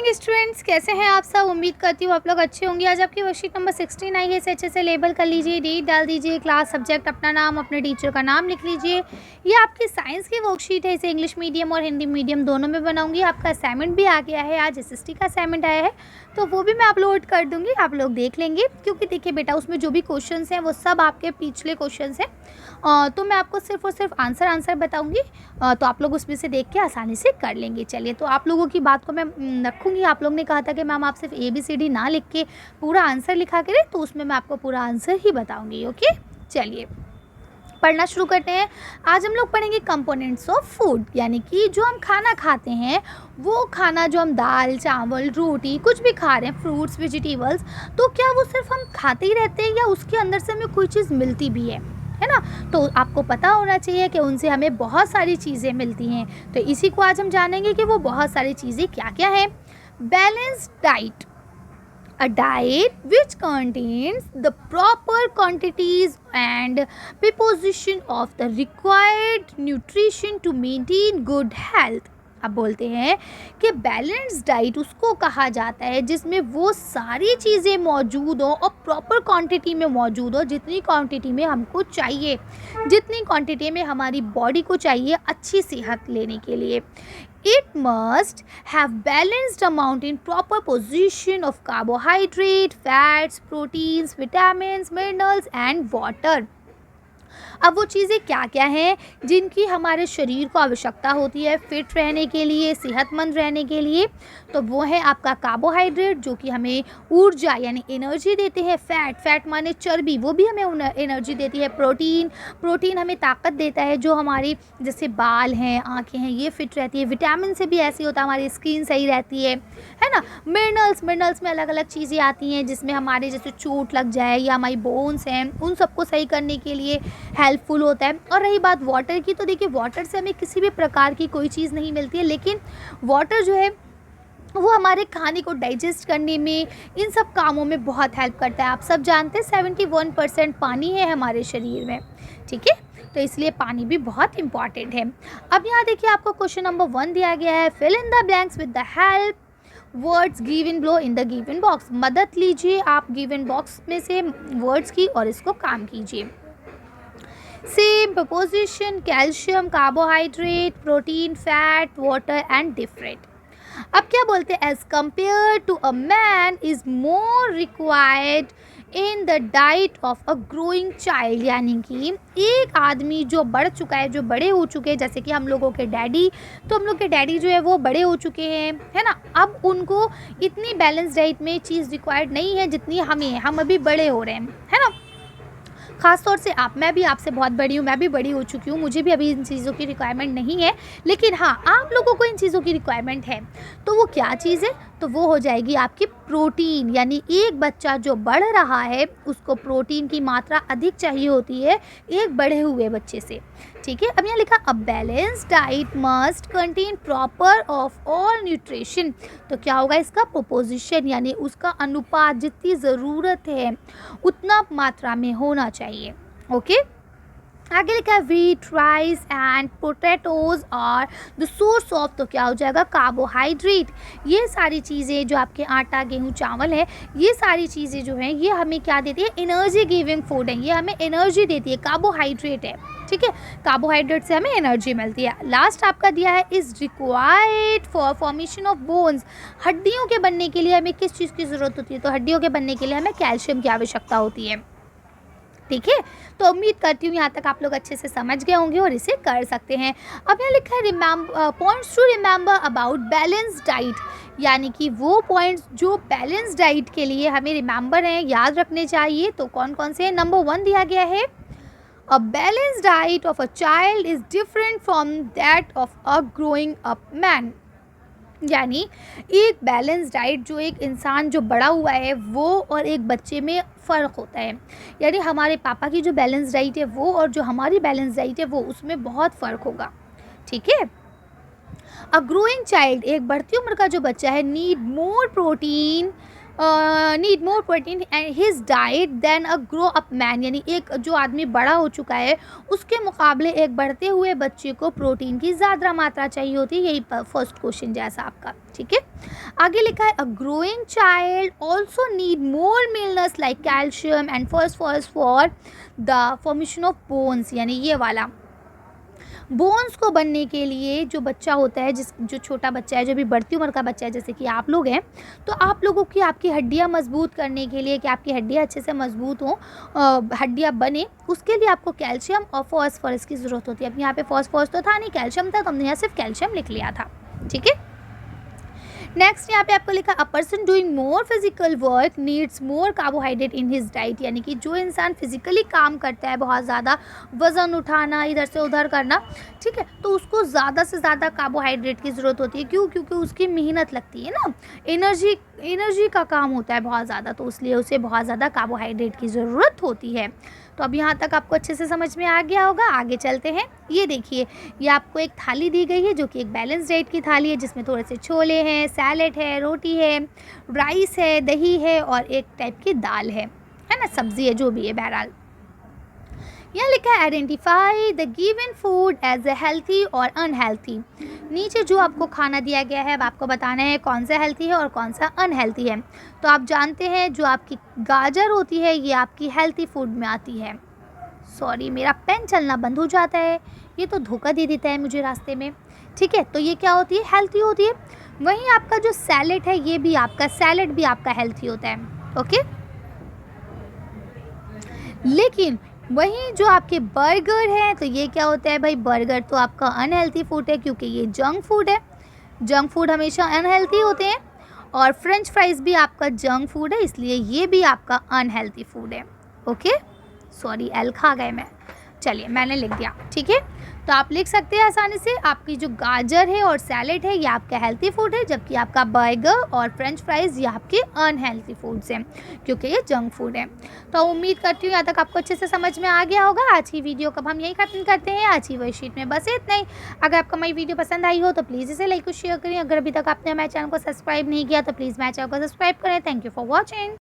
Morning students, कैसे हैं आप सब। उम्मीद करती हूँ आप लोग अच्छे होंगे। आज आपकी वर्कशीट नंबर 16 आई है। इसे अच्छे से लेबल कर लीजिए, डेट डाल दीजिए, क्लास, सब्जेक्ट, अपना नाम, अपने टीचर का नाम लिख लीजिए। ये आपकी साइंस की वर्कशीट है। इसे इंग्लिश मीडियम और हिंदी मीडियम दोनों में बनाऊंगी। आपका असाइनमेंट भी आ गया है, आज एसएसटी का असाइनमेंट आया है, तो वो भी मैं अपलोड कर दूँगी, आप लोग देख लेंगे। क्योंकि देखिए बेटा, उसमें जो भी क्वेश्चन हैं वो सब आपके पिछले क्वेश्चन हैं, तो मैं आपको सिर्फ और सिर्फ आंसर बताऊँगी, तो आप लोग उसमें से देख के आसानी से कर लेंगे। चलिए, तो आप लोगों की बात को मैं रखूँगी। आप लोग ने कहा था कि मैम आप सिर्फ ABCD ना लिख के पूरा आंसर लिखा करें, तो उसमें मैं आपको पूरा आंसर ही बताऊँगी। ओके, चलिए पढ़ना शुरू करते हैं। आज हम लोग पढ़ेंगे कंपोनेंट्स ऑफ फूड, यानी कि जो हम खाना खाते हैं, वो खाना जो हम दाल, चावल, रोटी कुछ भी खा रहे हैं, फ्रूट्स, वेजिटेबल्स, तो क्या वो सिर्फ हम खाते ही रहते हैं या उसके अंदर से हमें कोई चीज़ मिलती भी है ना। तो आपको पता होना चाहिए कि उनसे हमें बहुत सारी चीज़ें मिलती हैं। तो इसी को आज हम जानेंगे कि वो बहुत सारी चीज़ें क्या क्या हैं। Balanced diet, a diet which contains the proper quantities and proportion of the required nutrition to maintain good health। अब बोलते हैं कि बैलेंस डाइट उसको कहा जाता है जिसमें वो सारी चीज़ें मौजूद हो और प्रॉपर क्वांटिटी में मौजूद हो, जितनी क्वांटिटी में हमको चाहिए, जितनी क्वांटिटी में हमारी बॉडी को चाहिए अच्छी सेहत लेने के लिए। It must have balanced amount in proper position of carbohydrate, fats, proteins, vitamins, minerals and water। अब वो चीज़ें क्या क्या हैं जिनकी हमारे शरीर को आवश्यकता होती है फिट रहने के लिए, सेहतमंद रहने के लिए। तो वो है आपका कार्बोहाइड्रेट, जो कि हमें ऊर्जा यानी एनर्जी देते हैं। फैट माने चर्बी, वो भी हमें एनर्जी देती है। प्रोटीन हमें ताकत देता है, जो हमारी जैसे बाल हैं, आँखें हैं, ये फिट रहती है। विटामिन से भी ऐसे होता है, हमारी स्किन सही रहती है ना। मिनरल्स में अलग अलग चीज़ें आती हैं जिसमें हमारे जैसे चोट लग जाए या हमारी बोन्स हैं, उन सबको सही करने के लिए हेल्पफुल होता है। और रही बात वाटर की, तो देखिए वाटर से हमें किसी भी प्रकार की कोई चीज़ नहीं मिलती है, लेकिन वाटर जो है वो हमारे खाने को डाइजेस्ट करने में, इन सब कामों में बहुत हेल्प करता है। आप सब जानते हैं 71% पानी है हमारे शरीर में, ठीक है, तो इसलिए पानी भी बहुत इंपॉर्टेंट है। अब यहाँ देखिए आपको क्वेश्चन नंबर 1 दिया गया है। Fill in the blanks with the help words given below in the given box. मदद लीजिए आप गिवन बॉक्स में से वर्ड्स की और इसको काम कीजिए। Same proposition, calcium, carbohydrate, protein, fat, water and different. अब क्या बोलते हैं, as compare to a man is more required in the diet of a growing child. यानी कि एक आदमी जो बढ़ चुका है, जो बड़े हो चुके हैं, जैसे कि हम लोगों के डैडी, तो हम लोग के डैडी जो है वो बड़े हो चुके हैं, है ना। अब उनको इतनी बैलेंस डाइट में चीज़ रिक्वायर्ड नहीं है जितनी हमें है, हम अभी बड़े हो रहे हैं, है ना। ख़ास तौर से मैं भी आपसे बहुत बड़ी हूँ, मैं भी बड़ी हो चुकी हूँ, मुझे भी अभी इन चीज़ों की रिक्वायरमेंट नहीं है, लेकिन हाँ आप लोगों को इन चीज़ों की रिक्वायरमेंट है। तो वो क्या चीज़ है, तो वो हो जाएगी आपकी प्रोटीन। यानी एक बच्चा जो बढ़ रहा है उसको प्रोटीन की मात्रा अधिक चाहिए होती है एक बढ़े हुए बच्चे से, ठीक है। अब यहाँ लिखा a balance diet must contain proper off all nutrition. तो क्या होगा इसका प्रोपोजिशन, यानी उसका अनुपात, जितनी ज़रूरत है उतना मात्रा में होना चाहिए। ओके, आगे लिखा है wheat, rice and potatoes are the source of. तो क्या हो जाएगा कार्बोहाइड्रेट। ये सारी चीज़ें जो आपके आटा, गेहूँ, चावल है, ये सारी चीज़ें जो हैं ये हमें क्या देती है, एनर्जी गिविंग फूड है, ये हमें एनर्जी देती है, कार्बोहाइड्रेट है, ठीक है। कार्बोहाइड्रेट से हमें एनर्जी मिलती है। लास्ट आपका दिया है is required for formation of bones. हड्डियों के बनने के लिए हमें किस चीज़ की ज़रूरत होती है, तो हड्डियों के बनने के लिए हमें कैल्शियम की आवश्यकता होती है, ठीक है। तो उम्मीद करती हूँ यहाँ तक आप लोग अच्छे से समझ गए होंगे और इसे कर सकते हैं। अब यहाँ लिखा है points to remember about balance diet, यानी कि वो पॉइंट्स जो बैलेंस डाइट के लिए हमें रिमेंबर हैं, याद रखने चाहिए। तो कौन कौन से हैं। नंबर 1 दिया गया है, a balance diet of a child is different from that of a growing up man. यानी एक बैलेंस डाइट जो एक इंसान जो बड़ा हुआ है वो और एक बच्चे में फ़र्क होता है। यानी हमारे पापा की जो बैलेंस डाइट है वो और जो हमारी बैलेंस डाइट है वो, उसमें बहुत फ़र्क होगा, ठीक है। अ ग्रोइंग चाइल्ड, एक बढ़ती उम्र का जो बच्चा है, need more protein need more protein and his diet than a grow up man, यानी एक जो आदमी बड़ा हो चुका है उसके मुकाबले एक बढ़ते हुए बच्चे को प्रोटीन की ज़्यादा मात्रा चाहिए होती है। यही फर्स्ट क्वेश्चन जैसा आपका, ठीक है। आगे लिखा है अ growing child also need more minerals like calcium and phosphorus for the formation of bones, यानी ये वाला बोन्स को बनने के लिए जो बच्चा होता है, जो छोटा बच्चा है, जो भी बढ़ती उम्र का बच्चा है, जैसे कि आप लोग हैं, तो आप लोगों की आपकी हड्डियां मजबूत करने के लिए, कि आपकी हड्डियां अच्छे से मजबूत हों, हड्डियां बने, उसके लिए आपको कैल्शियम और फॉस्फोरस की ज़रूरत होती है। अब यहाँ पे फॉस्फोरस तो था नहीं, कैल्शियम था, तो हमने यहाँ सिर्फ कैल्शियम लिख लिया था, ठीक है। नेक्स्ट यहाँ पे आपको लिखा a person doing more physical work needs more carbohydrate in his diet, यानी कि जो इंसान फिजिकली काम करता है, बहुत ज़्यादा वज़न उठाना, इधर से उधर करना, ठीक है, तो उसको ज़्यादा से ज़्यादा कार्बोहाइड्रेट की ज़रूरत होती है। क्यों? क्योंकि उसकी मेहनत लगती है ना, एनर्जी का काम होता है बहुत ज़्यादा, तो इसलिए उसे बहुत ज़्यादा कार्बोहाइड्रेट की ज़रूरत होती है। तो अब यहाँ तक आपको अच्छे से समझ में आ गया होगा। आगे चलते हैं। ये देखिए, ये आपको एक थाली दी गई है जो कि एक बैलेंस डाइट की थाली है, जिसमें थोड़े से छोले हैं, सैलेड है, रोटी है, राइस है, दही है और एक टाइप की दाल है ना, सब्जी है, जो भी है, बहरहाल। यहाँ लिखा है identify the given food as a healthy और अनहेल्थी। नीचे जो आपको खाना दिया गया है, अब आपको बताना है कौन सा हेल्थी है और कौन सा अनहेल्थी है। तो आप जानते हैं जो आपकी गाजर होती है ये आपकी हेल्थी फूड में आती है। सॉरी, मेरा पेन चलना बंद हो जाता है, ये तो धोखा दे देता है मुझे रास्ते में, ठीक है। तो ये क्या होती है? हेल्थी होती है। वहीं आपका जो सैलेड है, ये भी आपका सैलेड भी आपका हेल्थी होता है, ओके। लेकिन वहीं जो आपके बर्गर है, तो ये क्या होता है भाई? बर्गर तो आपका अनहेल्थी फूड है, क्योंकि ये जंक फूड है। जंक फूड हमेशा अनहेल्थी होते हैं। और फ्रेंच फ्राइज भी आपका जंक फूड है, इसलिए ये भी आपका अनहेल्थी फूड है, ओके। सॉरी, एल खा गए मैं, चलिए मैंने लिख दिया, ठीक है। तो आप लिख सकते हैं आसानी से, आपकी जो गाजर है और सैलेड है ये आपका हेल्थी फूड है, जबकि आपका बर्गर और फ्रेंच फ्राइज़ ये आपके अनहेल्थी फूड्स हैं, क्योंकि ये जंक फूड है। तो उम्मीद करती हूँ यहाँ तक आपको अच्छे से समझ में आ गया होगा। आज की वीडियो को हम यही खत्म करते हैं। आज की वर्कशीट में बस इतना ही। अगर आपको मेरी वीडियो पसंद आई हो तो प्लीज़ इसे लाइक और शेयर करें। अगर अभी तक आपने हमारे चैनल को सब्सक्राइब नहीं किया तो प्लीज़ मेरे चैनल को सब्सक्राइब करें। Thank you for watching.